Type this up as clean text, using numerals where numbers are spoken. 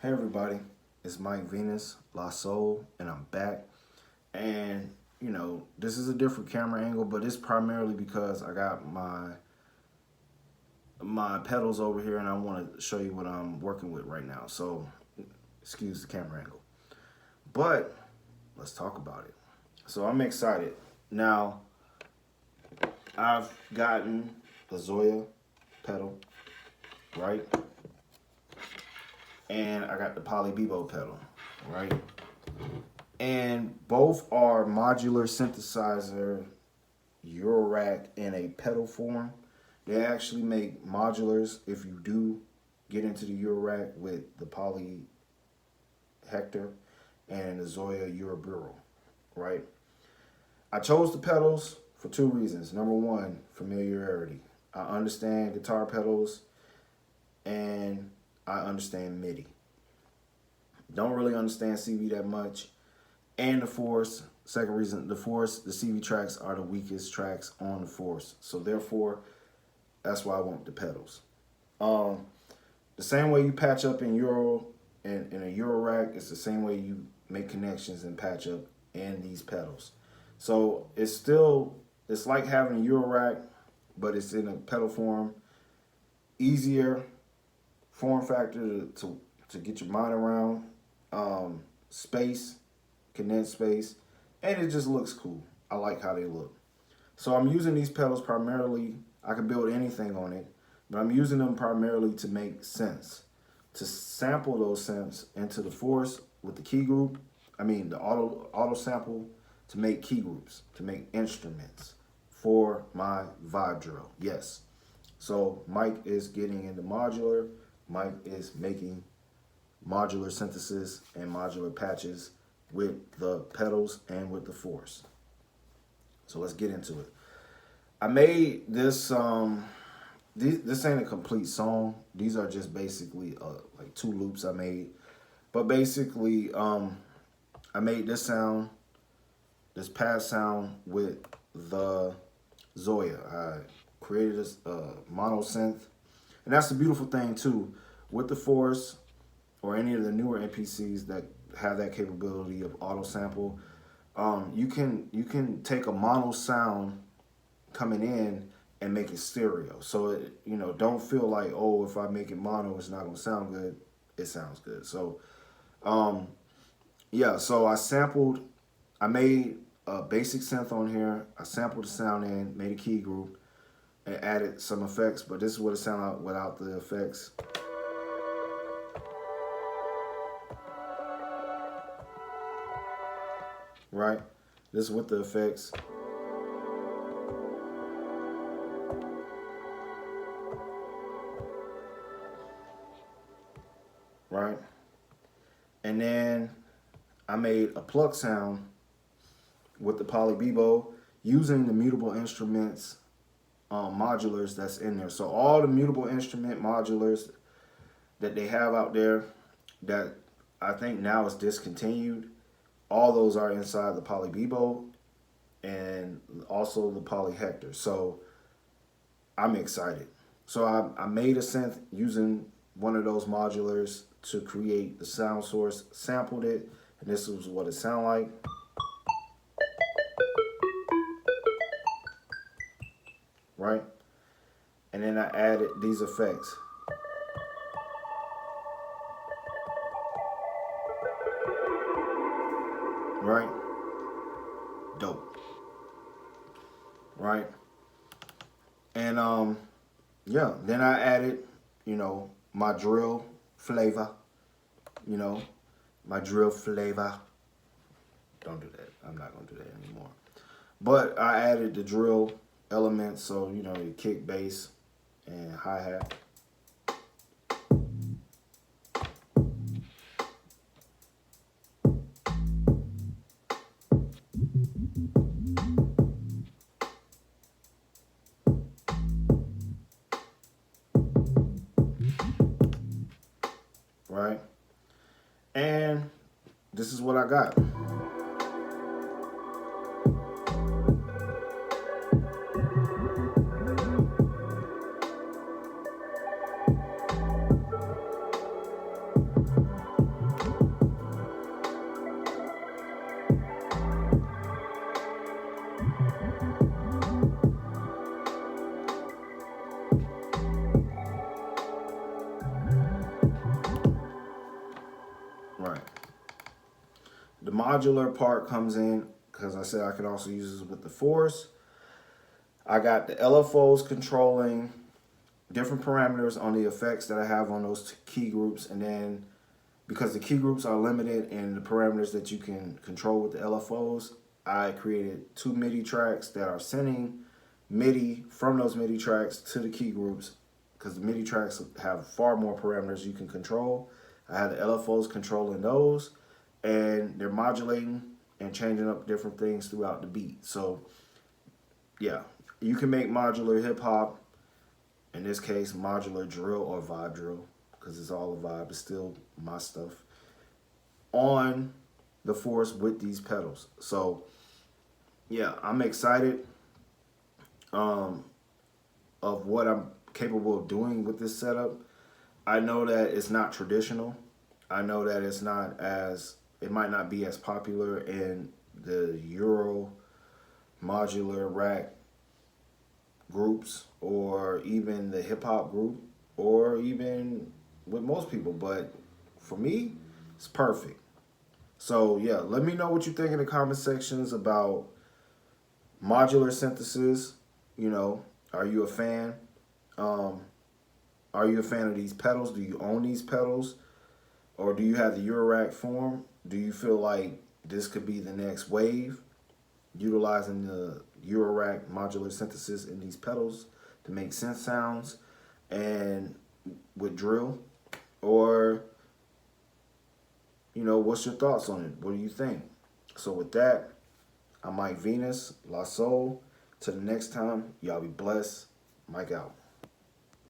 Hey everybody, it's Mike Venus, La Soul, and I'm back. And this is a different camera angle, but it's primarily because I got my pedals over here, and I want to show you what I'm working with right now. So, excuse the camera angle. But let's talk about it. So I'm excited. Now, I've gotten the Zoia pedal, right? And I got the Poly Beebo pedal, right? And both are modular synthesizer eurorack in a pedal form. They actually make modulars if you do get into the eurorack with the Poly Hector and the Zoia Vibedrill, right? I chose the pedals for two reasons. Number one, familiarity. I understand guitar pedals and I understand MIDI. Don't really understand CV that much. And the Force, second reason, the Force, the CV tracks are the weakest tracks on the Force. So therefore, that's why I want the pedals. The same way you patch up in a Euro rack, it's the same way you make connections and patch up in these pedals. So it's like having a Euro rack, but it's in a pedal form. Easier form factor to get your mind around. Space, condensed space, and it just looks cool. I like how they look. So I'm using these pedals primarily. I can build anything on it, but I'm using them primarily to make synths, to sample those synths into the Force with the key group. I mean the auto sample to make key groups, to make instruments for my Vibedrill. Yes. So Mike is getting into modular. Mike is making modular synthesis and modular patches with the pedals and with the Force. So let's get into it. I made this, this ain't a complete song. These are just basically like two loops I made. But basically, I made this sound, this pad sound with the Zoia. I created this mono synth. And that's the beautiful thing too. With the Force or any of the newer MPCs that have that capability of auto sample, you can take a mono sound coming in and make it stereo. So it, don't feel like, oh, if I make it mono, it's not gonna sound good. It sounds good. So yeah, so I made a basic synth on here. I sampled the sound in, made a key group, and added some effects, but this is what it sounded like without the effects. Right? This is with the effects. Right? And then I made a pluck sound with the Poly Beebo using the mutable instruments modulars that's in there. So all the mutable instrument modulars that they have out there that I think now is discontinued, all those are inside the Poly Beebo and also the Poly Hector. So I'm excited. So I made a synth using one of those modulars to create the sound source, sampled it, and this was what it sounded like. Right? And then I added these effects. Right? Dope. Right? And yeah, then I added, my drill flavor. My drill flavor. Don't do that. I'm not gonna do that anymore. But I added the drill elements, so your kick, bass, and hi-hat. Right? And this is what I got. the modular part comes in, because I said I could also use this with the Force. I got the LFOs controlling different parameters on the effects that I have on those key groups. And then because the key groups are limited in the parameters that you can control with the LFOs, I created 2 MIDI tracks that are sending MIDI from those MIDI tracks to the key groups, because the MIDI tracks have far more parameters you can control. I have the LFOs controlling those, and they're modulating and changing up different things throughout the beat. So yeah, you can make modular hip hop, in this case modular drill or Vibedrill, because it's all a vibe, it's still my stuff, on the Force with these pedals. So yeah, I'm excited of what I'm capable of doing with this setup. I know that it's not traditional. I know that it's not as, it might not be as popular in the Euro modular rack groups, or even the hip hop group, or even with most people, but for me, it's perfect. So yeah, let me know what you think in the comment sections about modular synthesis. You know, are you a fan? Are you a fan of these pedals? Do you own these pedals? Or do you have the eurorack form? Do you feel like this could be the next wave, utilizing the eurorack modular synthesis in these pedals to make synth sounds and with drill? Or, you know, what's your thoughts on it? What do you think? So with that, I'm Mike Venus, La Soul. Till the next time, y'all be blessed. Mike out.